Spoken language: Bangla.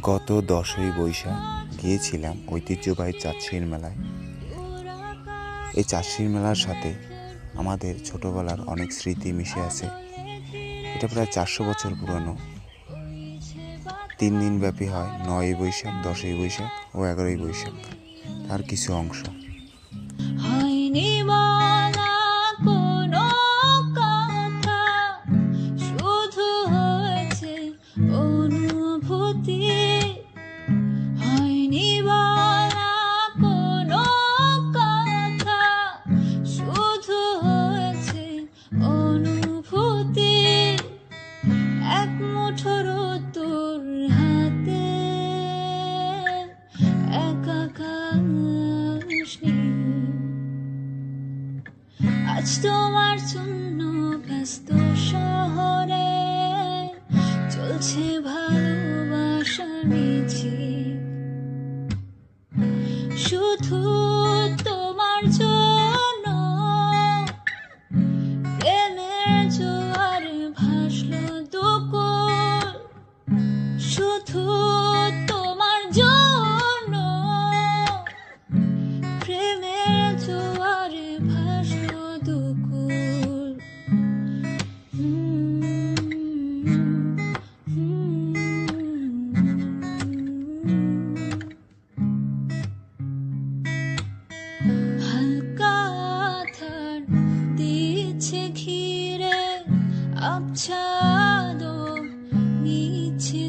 গত 10ই বৈশাখ গিয়েছিলাম ঐতিহ্যবাহী চাঁদশির মেলায়। এই চাঁদশির মেলার সাথে আমাদের ছোটোবেলার অনেক স্মৃতি মিশে আছে। এটা প্রায় 400 বছর পুরনো। 3 দিন ব্যাপী হয়, 9ই বৈশাখ, 10ই বৈশাখ ও 11ই বৈশাখ। তার কিছু অংশ। হয়নি বলা কোনো কথা, শুধু হয়েছে অনুভূতি। হয়নি বলা কোনো কথা, শুধু হয়েছে অনুভূতি। এক মুঠো রোদ্দুর হাতে, এক আকাশ নীল। আজ তোমার জন্য ব্যস্ত শহরে চলছে ভালোবাসার মিছিল। শুধু তোমার জন্য প্রেমের জোয়ার ভাসলো দুকুল। শুধু তোমার জন্য প্রেমের জোয়ার ভাসলো দুকুল। হালকা আধার দিচ্ছে ঘিরে, আবছাদো নিচ্ছে